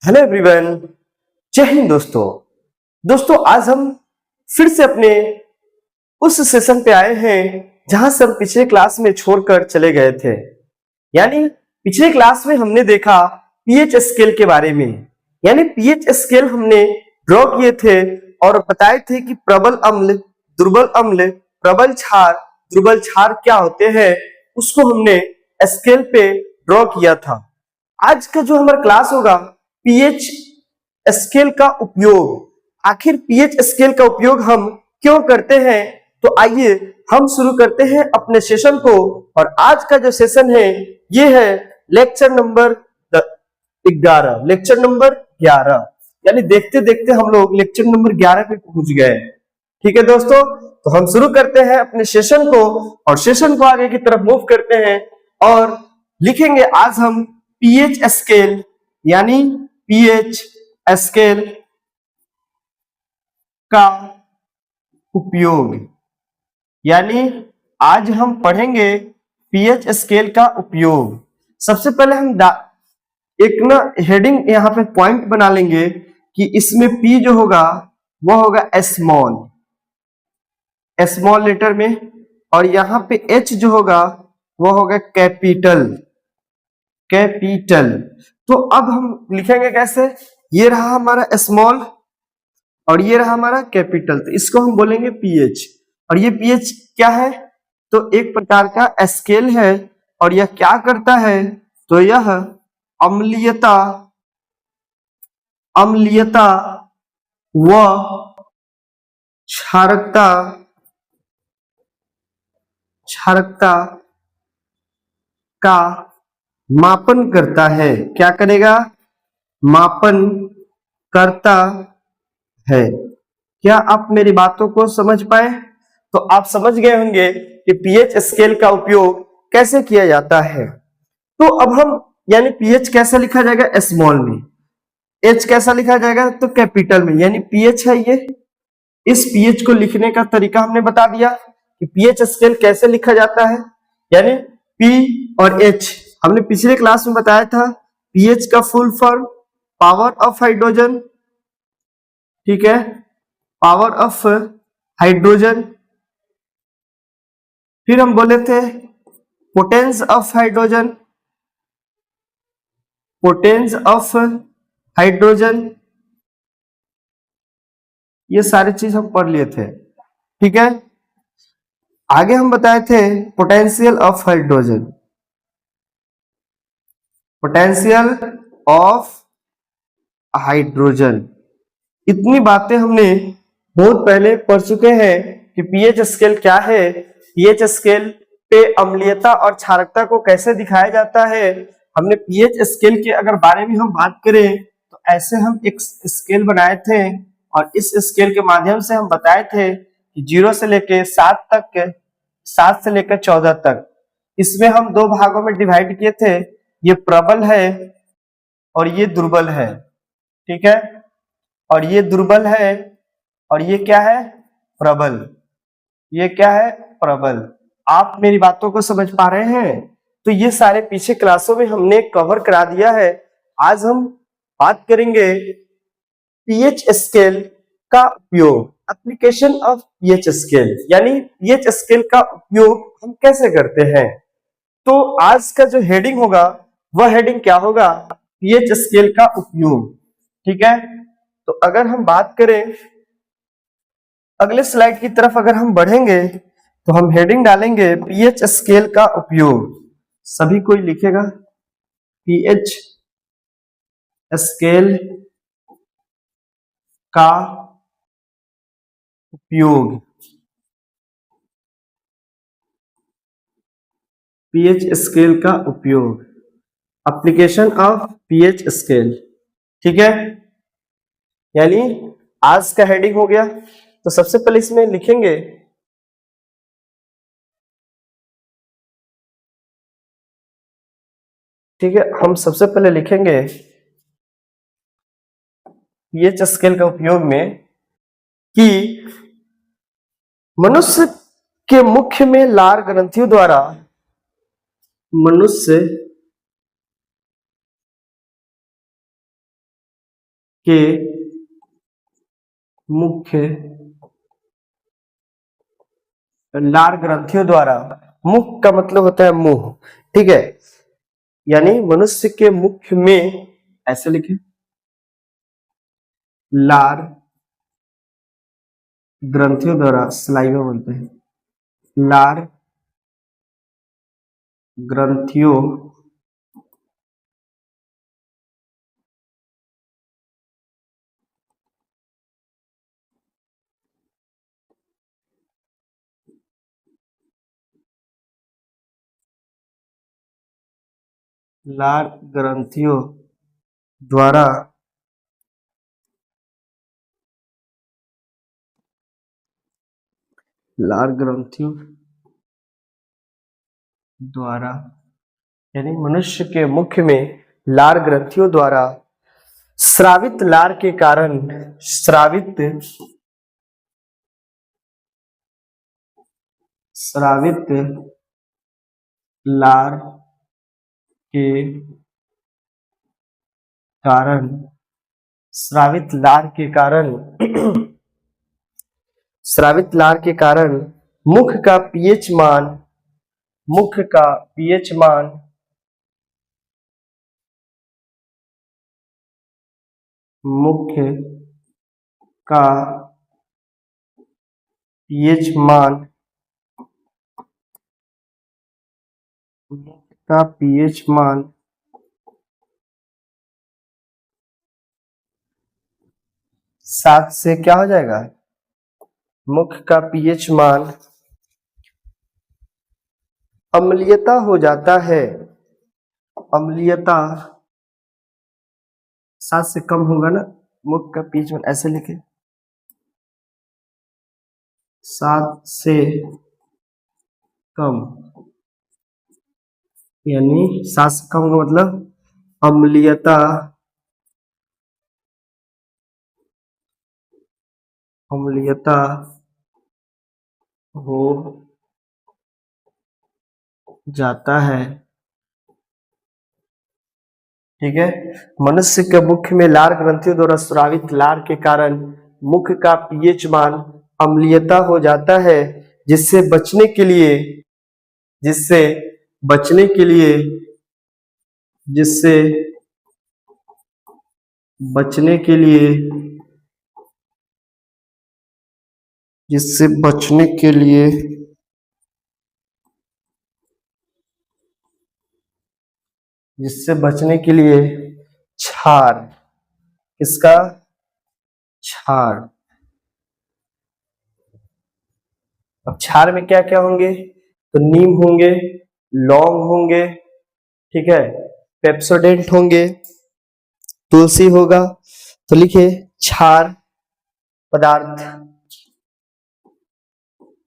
Hello everyone, जय हिंद दोस्तों। आज हम फिर से अपने उस सेशन पे आए हैं जहां से हम पिछले क्लास में छोड़कर चले गए थे। यानी पिछले क्लास में हमने देखा पीएच स्केल के बारे में। यानी पीएच स्केल हमने ड्रॉ किए थे और बताए थे कि प्रबल अम्ल, दुर्बल अम्ल, प्रबल क्षार, दुर्बल क्षार क्या होते हैं, उसको हमने स्केल पे ड्रॉ किया था। आज का जो हमारा क्लास होगा पीएच स्केल का उपयोग, आखिर पीएच स्केल का उपयोग हम क्यों करते हैं, तो आइए हम शुरू करते हैं अपने सेशन को। और आज का जो सेशन है ये है लेक्चर नंबर 11, लेक्चर नंबर 11। यानी देखते देखते हम लोग लेक्चर नंबर 11 पे पहुंच गए। ठीक है दोस्तों, तो हम शुरू करते हैं अपने सेशन को और सेशन को आगे की तरफ मूव करते हैं और लिखेंगे आज हम पीएच स्केल, यानी पीएच स्केल का उपयोग। यानी आज हम पढ़ेंगे पीएच स्केल का उपयोग। सबसे पहले हम एक ना हेडिंग यहाँ पे पॉइंट बना लेंगे कि इसमें पी जो होगा वो होगा स्मॉल, स्मॉल लेटर में, और यहाँ पे एच जो होगा वो होगा कैपिटल, कैपिटल। तो अब हम लिखेंगे कैसे, ये रहा हमारा स्मॉल और ये रहा हमारा कैपिटल, तो इसको हम बोलेंगे पीएच। और ये पीएच क्या है, तो एक प्रकार का स्केल है और यह क्या करता है, तो यह अम्लीयता, अम्लीयता व क्षारकता, क्षारकता का मापन करता है। क्या करेगा, मापन करता है। क्या आप मेरी बातों को समझ पाए? तो आप समझ गए होंगे कि पीएच स्केल का उपयोग कैसे किया जाता है। तो अब हम, यानी पीएच कैसा लिखा जाएगा, स्मॉल में, एच कैसा लिखा जाएगा, तो कैपिटल में। यानी पीएच है ये, इस पीएच को लिखने का तरीका हमने बता दिया कि पीएच स्केल कैसे लिखा जाता है। यानी पी और एच हमने पिछले क्लास में बताया था। पीएच का full form power of hydrogen, ठीक है, पावर ऑफ हाइड्रोजन। फिर हम बोले थे potence of hydrogen, potence of hydrogen, ये सारी चीज हम पढ़ लिए थे। ठीक है, आगे हम बताए थे potential of hydrogen, potential of hydrogen. इतनी बातें हमने बहुत पहले पढ़ चुके हैं कि पीएच स्केल क्या है, पीएच स्केल पे अम्लीयता और क्षारकता को कैसे दिखाया जाता है। हमने पीएच स्केल के अगर बारे में हम बात करें तो ऐसे हम एक स्केल बनाए थे और इस स्केल के माध्यम से हम बताए थे कि 0 से लेकर 7 तक, 7 से लेकर 14 तक, इसमें हम दो भागों में डिवाइड किए थे। ये प्रबल है और ये दुर्बल है, ठीक है, और ये दुर्बल है और ये क्या है, प्रबल। ये क्या है, प्रबल। आप मेरी बातों को समझ पा रहे हैं? तो ये सारे पीछे क्लासों में हमने कवर करा दिया है। आज हम बात करेंगे पीएच स्केल का उपयोग, एप्लीकेशन ऑफ पीएच स्केल, यानी पीएच स्केल का उपयोग हम कैसे करते हैं। तो आज का जो हेडिंग होगा वह हेडिंग क्या होगा, पीएच स्केल का उपयोग। ठीक है, तो अगर हम बात करें अगले स्लाइड की तरफ, अगर हम बढ़ेंगे तो हम हेडिंग डालेंगे पीएच स्केल का उपयोग। सभी कोई लिखेगा पीएच स्केल का उपयोग, पीएच स्केल का उपयोग, एप्लीकेशन ऑफ पीएच स्केल। ठीक है, यानी आज का हेडिंग हो गया। तो सबसे पहले इसमें लिखेंगे ठीक है, हम सबसे पहले लिखेंगे पीएच स्केल का उपयोग में कि मनुष्य के मुख्य में लार ग्रंथियों द्वारा, मनुष्य के मुख्य लार ग्रंथियों द्वारा, मुख का मतलब होता है मुंह, ठीक है, यानी मनुष्य के मुख में, ऐसे लिखे, लार ग्रंथियों द्वारा, सलाइवा बोलते हैं, लार ग्रंथियों लार ग्रंथियों द्वारा लार ग्रंथियों द्वारा, यानी मनुष्य के मुख में लार ग्रंथियों द्वारा स्रावित लार के कारण, स्रावित लार के कारण, स्रावित लार के कारण स्रावित लार के कारण मुख का पीएच मान, मुख का पीएच मान मुख का पीएच मान मुख का पीएच मान 7 से क्या हो जाएगा, मुख का पीएच मान अम्लीयता हो जाता है, अम्लीयता 7 से कम होगा ना, मुख का पीएच मान ऐसे लिखे, 7 से कम, यानी 7 से कम का मतलब अम्लीयता, अम्लीयता हो जाता है, ठीक है। मनुष्य के मुख में लार ग्रंथियों द्वारा स्रावित लार के कारण मुख का पीएच मान अम्लीयता हो जाता है, जिससे बचने के लिए, जिससे बचने के लिए, जिससे बचने के लिए, जिससे बचने के लिए जिससे बचने के लिए क्षार, किसका, क्षार। अब क्षार में क्या क्या होंगे, तो नीम होंगे, लौंग होंगे, ठीक है, पेप्सोडेंट होंगे, तुलसी होगा। तो लिखिए क्षार पदार्थ,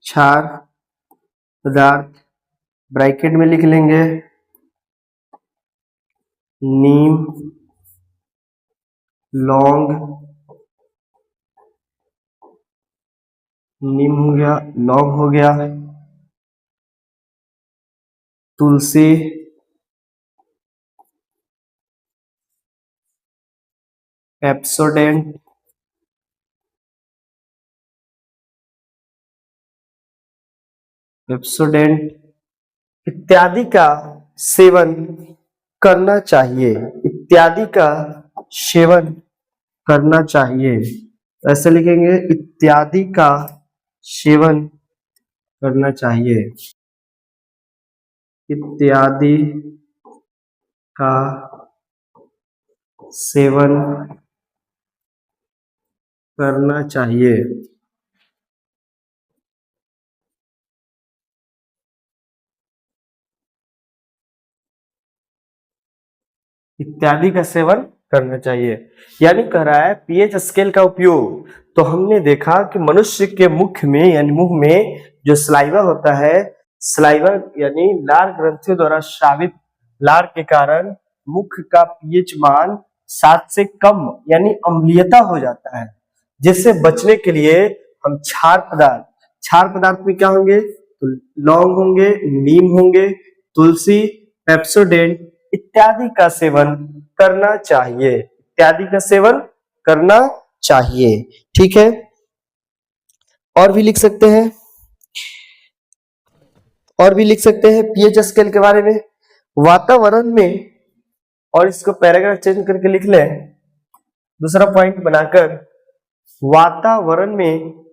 क्षार पदार्थ, ब्रैकेट में लिख लेंगे नीम, लौंग, नीम हो गया, लौंग हो गया, तुलसी, पेप्सोडेंट, पेप्सोडेंट इत्यादि का सेवन करना चाहिए, इत्यादि का सेवन करना चाहिए। ऐसे लिखेंगे इत्यादि का सेवन करना चाहिए, इत्यादि का सेवन करना चाहिए। इत्यादि का सेवन करना चाहिए, यानी कह रहा है पीएच स्केल का उपयोग। तो हमने देखा कि मनुष्य के मुख में, यानी मुंह में जो सलाइवा होता है, सलाइवा यानी लार ग्रंथियों द्वारा स्रावित लार के कारण मुख का पीएच मान 7 से कम यानी अम्लीयता हो जाता है, जिससे बचने के लिए हम क्षार पदार्थ, क्षार पदार्थ में क्या होंगे, तो लौंग होंगे, नीम होंगे, तुलसी, पेप्सोडेंट इत्यादि का सेवन करना चाहिए, इत्यादि का सेवन करना चाहिए। ठीक है, और भी लिख सकते हैं, और भी लिख सकते हैं पीएच स्केल के बारे में। वातावरण में, और इसको पैराग्राफ चेंज करके लिख लें, दूसरा पॉइंट बनाकर, वातावरण में,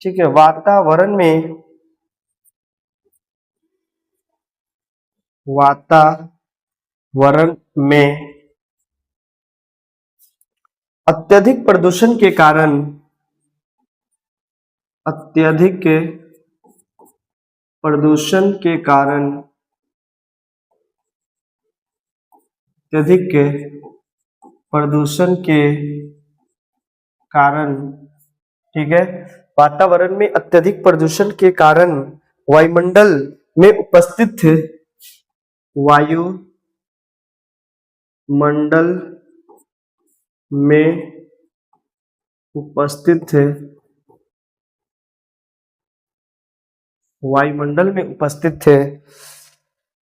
ठीक है, वातावरण में, वातावरण में अत्यधिक प्रदूषण के कारण, अत्यधिक प्रदूषण के कारण, अत्यधिक प्रदूषण के कारण, ठीक है, वातावरण में अत्यधिक प्रदूषण के कारण वायुमंडल में उपस्थित वायुमंडल में उपस्थित वायुमंडल में उपस्थित है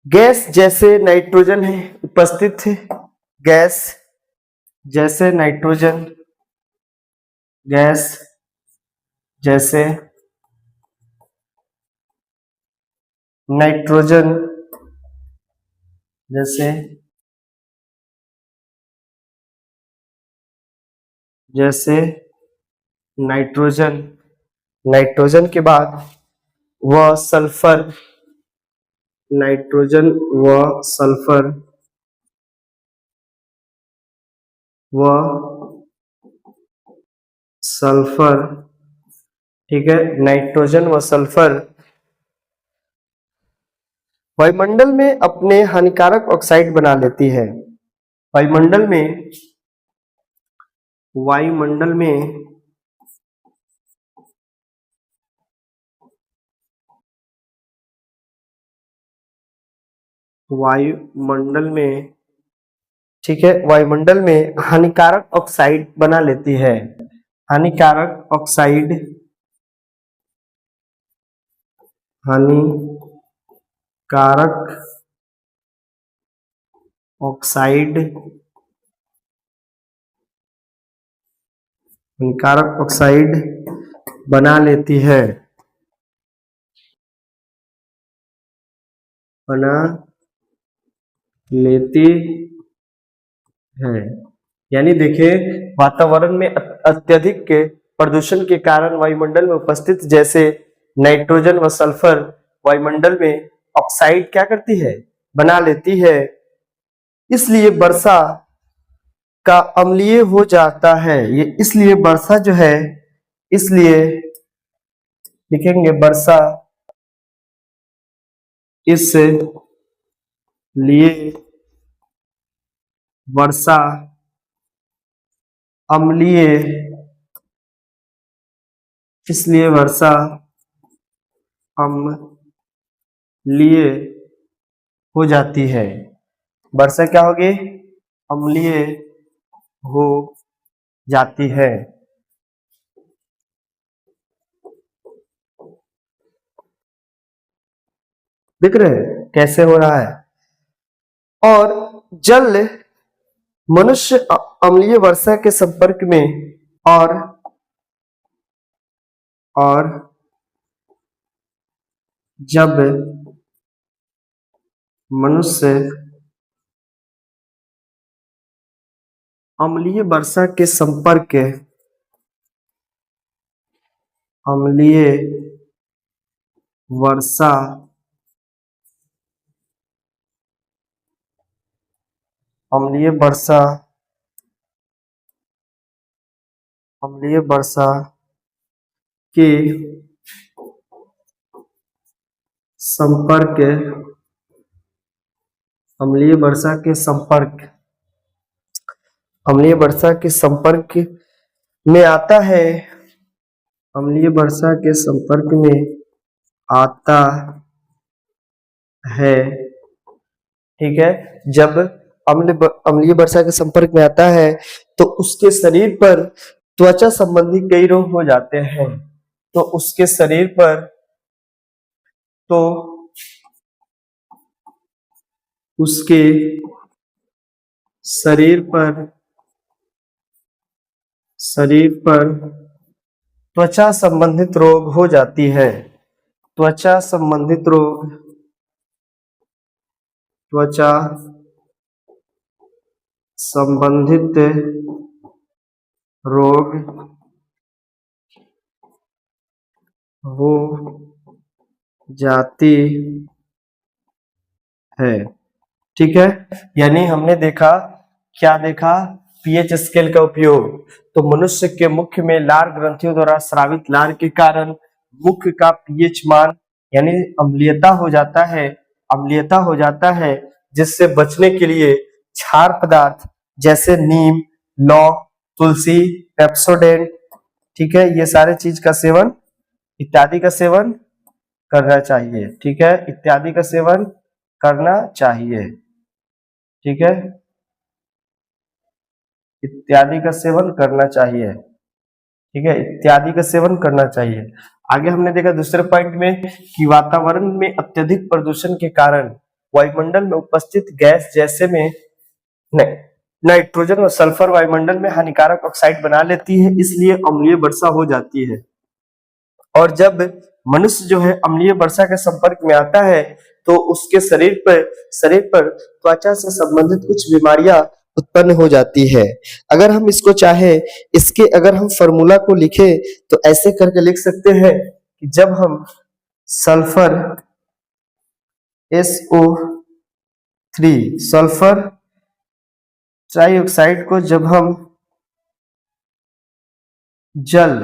गैस जैसे नाइट्रोजन है, उपस्थित है गैस जैसे नाइट्रोजन, गैस जैसे नाइट्रोजन, जैसे जैसे नाइट्रोजन, नाइट्रोजन के बाद वह सल्फर, नाइट्रोजन व सल्फर, व सल्फर, ठीक है, नाइट्रोजन व सल्फर वायुमंडल में अपने हानिकारक ऑक्साइड बना लेती है। वायुमंडल में, वायुमंडल में वायुमंडल में, ठीक है, वायुमंडल में हानिकारक ऑक्साइड बना लेती है। हानिकारक ऑक्साइड, हानिकारक ऑक्साइड, हानिकारक ऑक्साइड बना लेती है, बना लेती है। यानी देखिए, वातावरण में अत्यधिक के प्रदूषण के कारण वायुमंडल में उपस्थित जैसे नाइट्रोजन व सल्फर वायुमंडल में ऑक्साइड क्या करती है, बना लेती है, इसलिए वर्षा का अम्लीय हो जाता है। ये इसलिए वर्षा जो है, इसलिए लिखेंगे वर्षा, इसलिए वर्षा अम्लीय, इसलिए वर्षा अम्लीय हो जाती है। वर्षा क्या होगी, अम्लीय हो जाती है। दिख रहे हैं कैसे हो रहा है। और जल मनुष्य अम्लीय वर्षा के संपर्क में, और जब मनुष्य अम्लीय वर्षा के संपर्क, अम्लीय वर्षा, अम्लीय वर्षा, अम्लीय वर्षा के संपर्क, अम्लीय वर्षा के संपर्क, अम्लीय वर्षा के संपर्क में आता है, अम्लीय वर्षा के संपर्क में आता है, ठीक है। जब अम्लीय वर्षा के संपर्क में आता है तो उसके शरीर पर त्वचा संबंधी कई रोग हो जाते हैं। तो उसके शरीर पर, तो उसके शरीर पर शरीर पर त्वचा संबंधित रोग हो जाती है। त्वचा संबंधित रोग, त्वचा संबंधित रोग हो जाती है। ठीक है, यानी हमने देखा, क्या देखा, पीएच स्केल का उपयोग। तो मनुष्य के मुख में लार ग्रंथियों द्वारा स्रावित लार के कारण मुख का पीएच मान यानी अम्लीयता हो जाता है, अम्लीयता हो जाता है, जिससे बचने के लिए क्षार पदार्थ जैसे नीम, लौंग, तुलसी, पेप्सोडेंट, ठीक है, ये सारे चीज का सेवन इत्यादि का सेवन करना चाहिए। ठीक है, इत्यादि का सेवन करना चाहिए। ठीक है, इत्यादि का सेवन करना चाहिए। ठीक है, इत्यादि का सेवन करना चाहिए। आगे हमने देखा दूसरे पॉइंट में कि वातावरण में अत्यधिक प्रदूषण के कारण वायुमंडल में उपस्थित गैस जैसे में नाइट्रोजन और सल्फर वायुमंडल में हानिकारक ऑक्साइड बना लेती है, इसलिए अम्लीय वर्षा हो जाती है। और जब मनुष्य जो है अम्लीय वर्षा के संपर्क में आता है तो उसके शरीर पर त्वचा से संबंधित कुछ बीमारियां उत्पन्न हो जाती है। अगर हम इसको चाहे, इसके अगर हम फॉर्मूला को लिखे तो ऐसे करके लिख सकते हैं कि जब हम सल्फर SO3 सल्फर ट्राइऑक्साइड को जब हम जल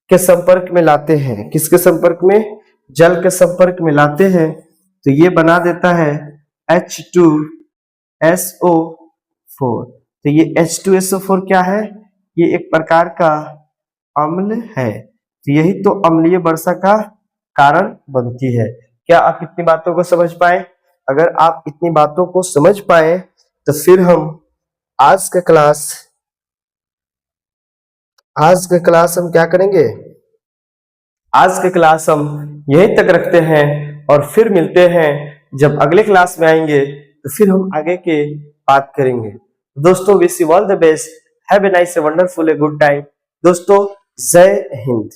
के संपर्क में लाते हैं, किसके संपर्क में, जल के संपर्क में लाते हैं, तो ये बना देता है H2SO4। तो ये H2SO4 क्या है, ये एक प्रकार का अम्ल है। तो यही तो अम्लीय वर्षा का कारण बनती है। क्या आप इतनी बातों को समझ पाए? अगर आप इतनी बातों को समझ पाए तो फिर हम आज का क्लास हम क्या करेंगे, आज का क्लास हम यहीं तक रखते हैं और फिर मिलते हैं जब अगले क्लास में आएंगे तो फिर हम आगे के बात करेंगे। दोस्तों, wish you all the best, have a nice, a wonderful, a good time. दोस्तों, जय हिंद।